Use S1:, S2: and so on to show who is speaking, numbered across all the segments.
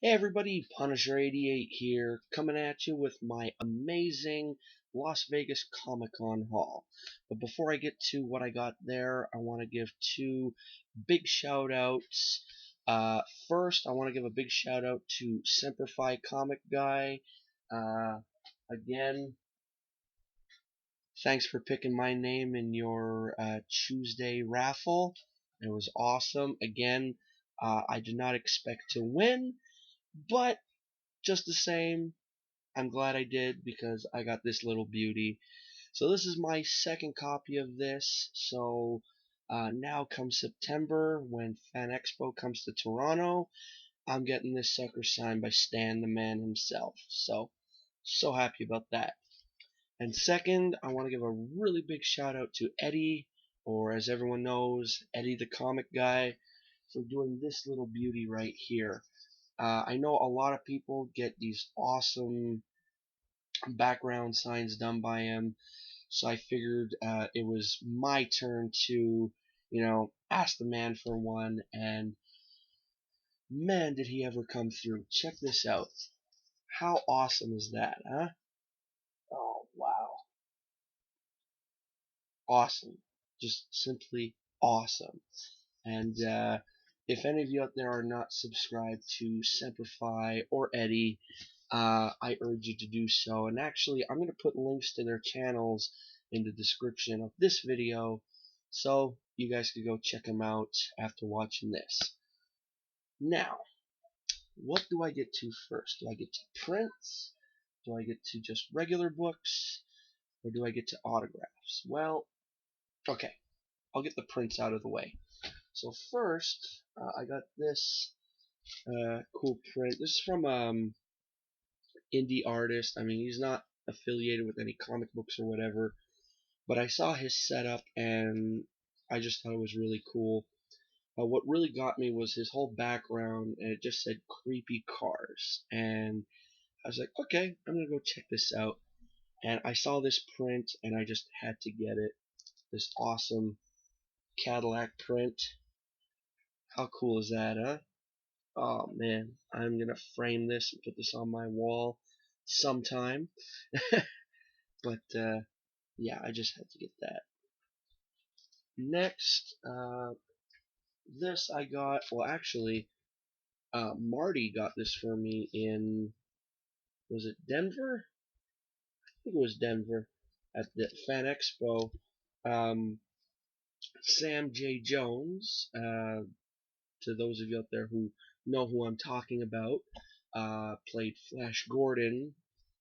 S1: Hey everybody, Punisher88 here, coming at you with my amazing Las Vegas Comic Con haul. But before I get to what I got there, I want to give two big shout outs. First, I want to give a big shout out to Semperfi Comic Guy. Uh, Again, thanks for picking my name in your Tuesday raffle. It was awesome. Again, I did not expect to win, but just the same, I'm glad I did because I got this little beauty. So this is my second copy of this. So now comes September when Fan Expo comes to Toronto, I'm getting this sucker signed by Stan the Man himself. So happy about that. And second, I want to give a really big shout out to Eddie, or as everyone knows, Eddie the Comic Guy, for doing this little beauty right here. I know a lot of people get these awesome background signs done by him, so I figured it was my turn to, ask the man for one, and man, did he ever come through. Check this out. How awesome is that, huh? Oh, wow. Awesome. Just simply awesome. And if any of you out there are not subscribed to Semperfi or Eddie, I urge you to do so. And actually, I'm going to put links to their channels in the description of this video, so you guys can go check them out after watching this. Now, what do I get to first? Do I get to prints? Do I get to just regular books? Or do I get to autographs? Well, okay, I'll get the prints out of the way. So first, I got this cool print. This is from indie artist. I mean, he's not affiliated with any comic books or whatever, but I saw his setup and I just thought it was really cool. What really got me was his whole background, and it just said creepy cars. And I was like, okay, I'm gonna go check this out. And I saw this print and I just had to get it. This awesome Cadillac print. How cool is that, huh? Oh man, I'm gonna frame this and put this on my wall sometime. But yeah, I just had to get that. Next, this I got. Well, actually, Marty got this for me in. Was it Denver? I think it was Denver at the Fan Expo. Um, Sam J. Jones. To those of you out there who know who I'm talking about, played Flash Gordon,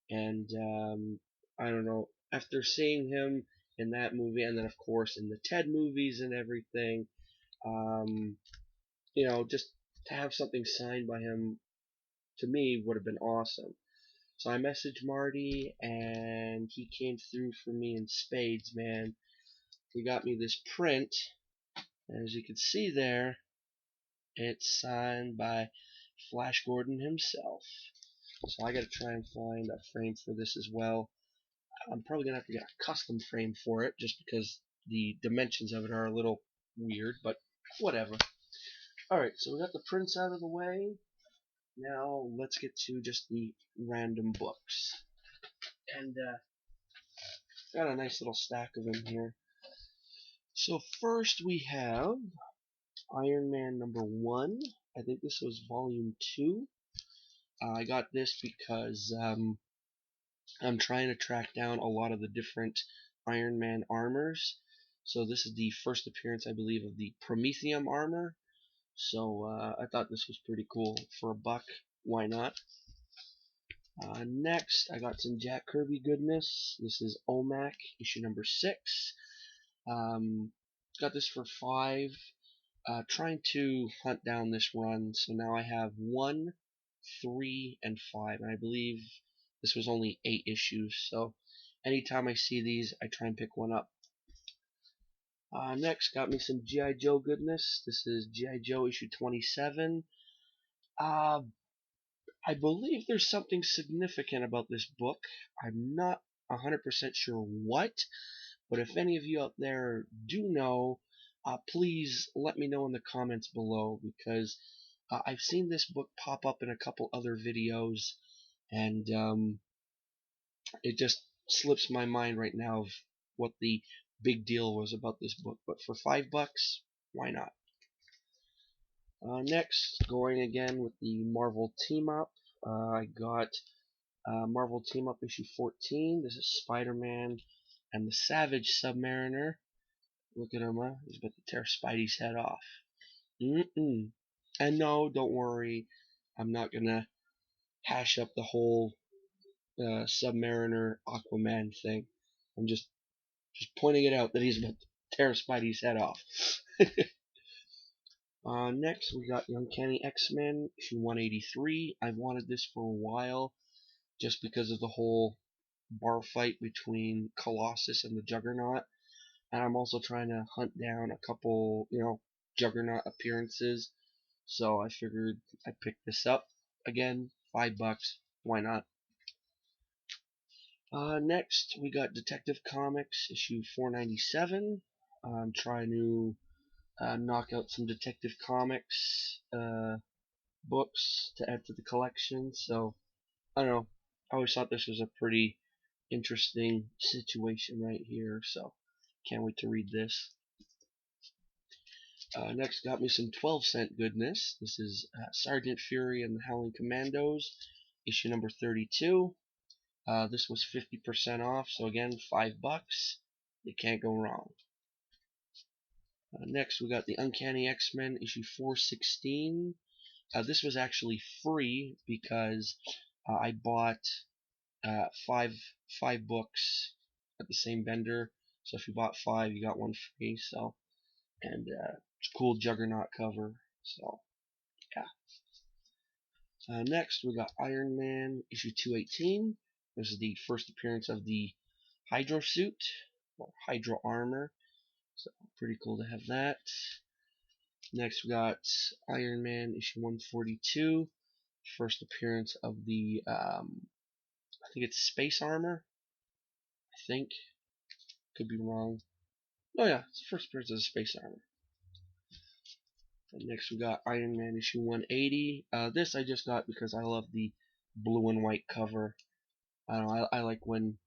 S1: and I don't know. After seeing him in that movie, and then of course in the Ted movies and everything, um, just to have something signed by him to me would have been awesome. So I messaged Marty, and he came through for me in spades, man. He got me this print, and as you can see there, it's signed by Flash Gordon himself. So I gotta try and find a frame for this as well. I'm probably gonna have to get a custom frame for it, just because the dimensions of it are a little weird, but whatever. Alright, so we got the prints out of the way. Now let's get to just the random books. And got a nice little stack of them here. So first we have Iron Man #1. I think this was volume 2. I got this because I'm trying to track down a lot of the different Iron Man armors. So this is the first appearance, I believe, of the Prometheum armor. So I thought this was pretty cool. For a buck, why not? Next, I got some Jack Kirby goodness. This is OMAC, issue #6. Got this for 5. Trying to hunt down this run, so now I have 1, 3, and 5, and I believe this was only 8 issues, so anytime I see these, I try and pick one up. Next, got me some G.I. Joe goodness. This is G.I. Joe issue 27. I believe there's something significant about this book. I'm not 100% sure what, but if any of you out there do know, please let me know in the comments below, because I've seen this book pop up in a couple other videos, and it just slips my mind right now of what the big deal was about this book. But for $5, why not? Next, going again with the Marvel Team Up. I got Marvel Team Up issue 14. This is Spider-Man and the Savage Submariner. Look at him, huh? He's about to tear Spidey's head off. And no, don't worry. I'm not gonna hash up the whole Submariner Aquaman thing. I'm just pointing it out that he's about to tear Spidey's head off. Next, we got the Uncanny X-Men issue 183. I've wanted this for a while, just because of the whole bar fight between Colossus and the Juggernaut. And I'm also trying to hunt down a couple, Juggernaut appearances. So I figured I'd pick this up. Again, $5. Why not? Next, we got Detective Comics issue 497. I'm trying to knock out some Detective Comics books to add to the collection. So, I don't know. I always thought this was a pretty interesting situation right here. So, can't wait to read this. Next, got me some 12-cent goodness. This is Sergeant Fury and the Howling Commandos, issue number 32. This was 50% off, so again, $5. You can't go wrong. Next, we got the Uncanny X-Men issue 416. This was actually free because I bought five books at the same vendor. So if you bought 5, you got 1 free. So, and it's a cool Juggernaut cover. So, yeah. Next, we got Iron Man issue 218. This is the first appearance of the Hydro suit or Hydro armor. So pretty cool to have that. Next we got Iron Man issue 142. First appearance of the I think it's space armor. I think. Could be wrong. Oh yeah, it's the first appearance of the space armor. And next we got Iron Man issue 180. This I just got because I love the blue and white cover. I don't know, I like when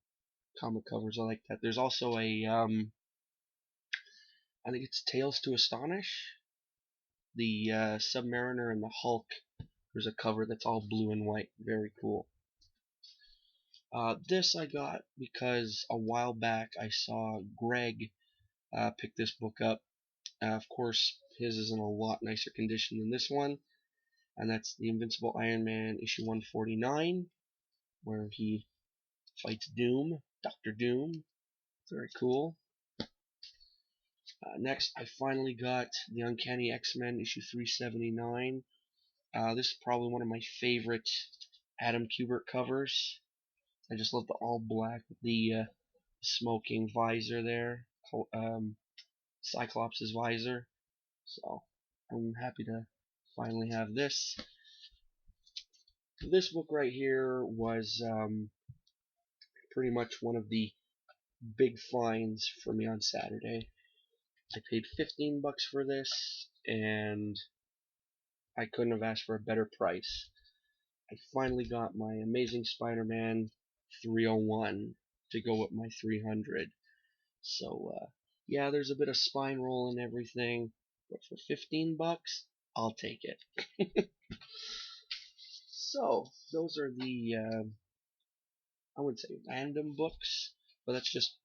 S1: comic covers are like that. There's also a I think it's Tales to Astonish. The Submariner and the Hulk. There's a cover that's all blue and white. Very cool. This I got because a while back I saw Greg pick this book up. Of course, his is in a lot nicer condition than this one. And that's the Invincible Iron Man issue 149, where he fights Doom, Dr. Doom. Very cool. Next, I finally got the Uncanny X-Men issue 379. This is probably one of my favorite Adam Kubert covers. I just love the all black with the smoking visor there, Cyclops' visor. So I'm happy to finally have this. This book right here was pretty much one of the big finds for me on Saturday. I paid $15 for this, and I couldn't have asked for a better price. I finally got my Amazing Spider-Man 301 to go with my 300. So, yeah, there's a bit of spine roll and everything, but for $15, I'll take it. So, those are the, I wouldn't say random books, but that's just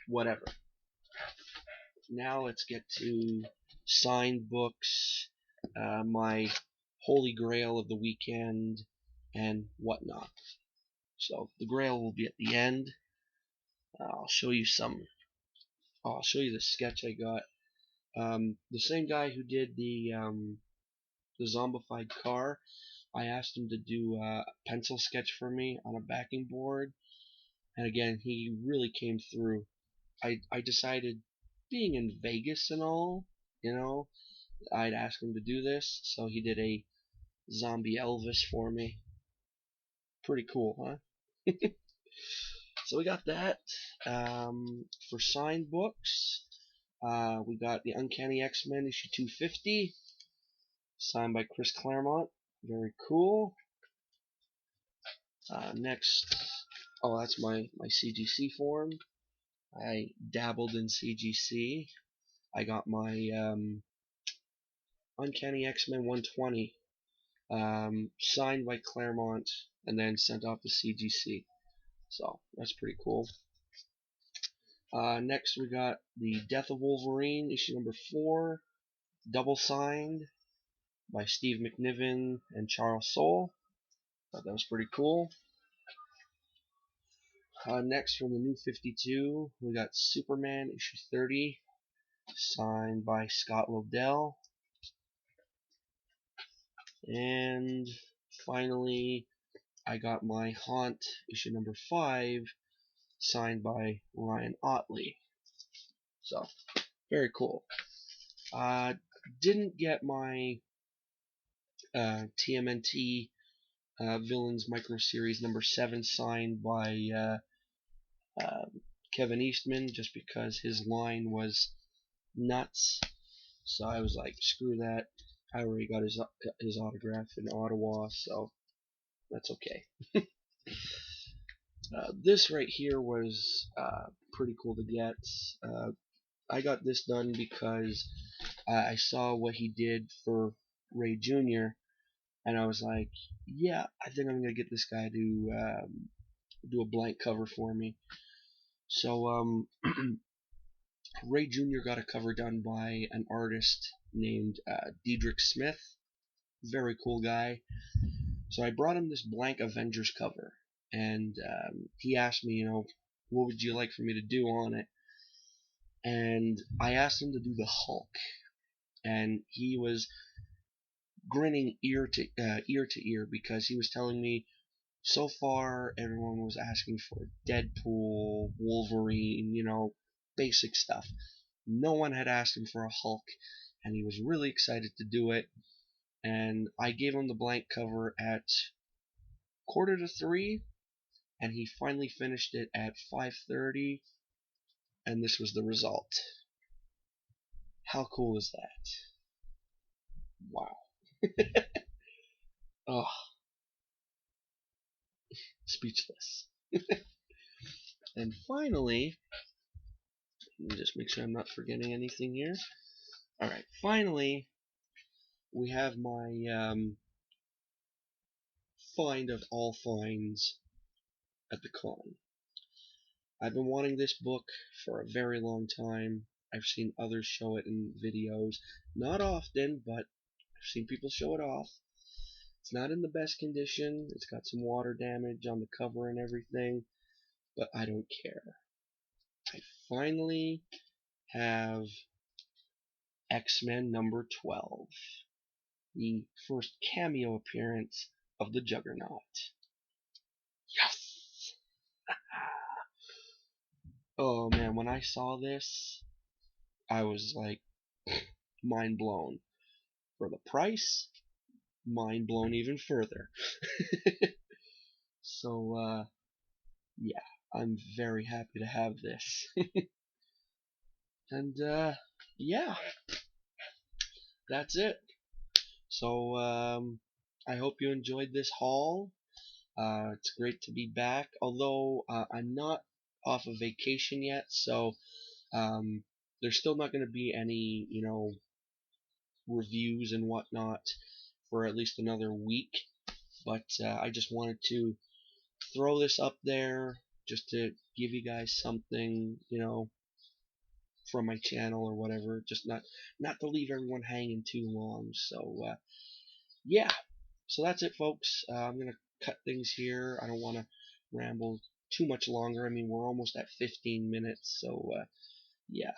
S1: whatever. Now let's get to signed books, my holy grail of the weekend, and whatnot. So the grail will be at the end. I'll show you the sketch I got. The same guy who did the zombified car, I asked him to do a pencil sketch for me on a backing board, and again, he really came through. I decided, being in Vegas and all, I'd ask him to do this, so he did a zombie Elvis for me. Pretty cool, huh? So we got that. For signed books, we got the Uncanny X-Men issue 250. signed by Chris Claremont. Very cool. Next, oh, that's my CGC form. I dabbled in CGC. I got my Uncanny X-Men 120 signed by Claremont and then sent off to CGC. So that's pretty cool. Next we got the Death of Wolverine issue number 4, double signed by Steve McNiven and Charles Soule. Thought that was pretty cool. Next from the New 52 we got Superman issue 30 signed by Scott Lobdell. And finally I got my Haunt issue number 5 signed by Ryan Ottley. So very cool. Didn't get my TMNT Villains Micro Series number 7 signed by Kevin Eastman just because his line was nuts. So I was like, screw that. I already got his autograph in Ottawa, so that's okay. This right here was pretty cool to get. I got this done because I saw what he did for Ray Jr. and I was like, yeah, I think I'm gonna get this guy to do a blank cover for me. So Ray Jr. got a cover done by an artist named Diedrich Smith. Very cool guy. So I brought him this blank Avengers cover, and he asked me, what would you like for me to do on it? And I asked him to do the Hulk, and he was grinning ear to ear because he was telling me so far everyone was asking for Deadpool, Wolverine, basic stuff. No one had asked him for a Hulk, and he was really excited to do it. And I gave him the blank cover at 2:45, and he finally finished it at 5:30, and this was the result. How cool is that? Wow. Oh, speechless. And finally, let me just make sure I'm not forgetting anything here. Alright, finally, we have my find of all finds at the con. I've been wanting this book for a very long time. I've seen others show it in videos. Not often, but I've seen people show it off. It's not in the best condition. It's got some water damage on the cover and everything, but I don't care. I finally have X-Men number 12, the first cameo appearance of the Juggernaut. Yes! Oh man, when I saw this, I was like, mind blown. For the price, mind blown even further. So, yeah, I'm very happy to have this. And, yeah, that's it. So, I hope you enjoyed this haul. It's great to be back, although I'm not off of vacation yet, so there's still not going to be any, reviews and whatnot for at least another week. But I just wanted to throw this up there just to give you guys something, from my channel or whatever. Just not to leave everyone hanging too long. So yeah. So that's it, folks. I'm gonna cut things here. I don't want to ramble too much longer. I mean, we're almost at 15 minutes. So yeah.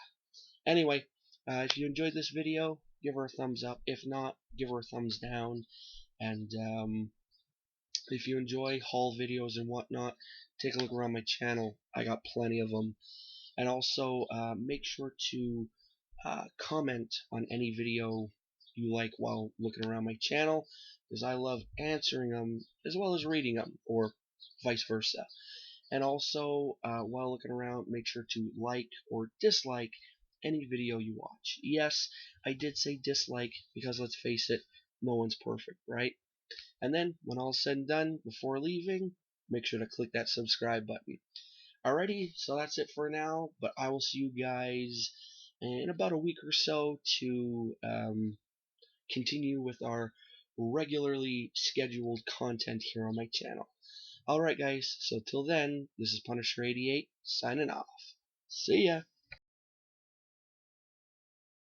S1: Anyway, if you enjoyed this video, give her a thumbs up. If not, give her a thumbs down. And if you enjoy haul videos and whatnot, take a look around my channel. I got plenty of them. And also, make sure to comment on any video you like while looking around my channel, because I love answering them as well as reading them, or vice versa. And also, while looking around, make sure to like or dislike any video you watch. Yes, I did say dislike, because let's face it, no one's perfect, right? And then, when all's said and done, before leaving, make sure to click that subscribe button. Alrighty, so that's it for now, but I will see you guys in about a week or so to continue with our regularly scheduled content here on my channel. Alright guys, so till then, this is Punisher88, signing off. See ya!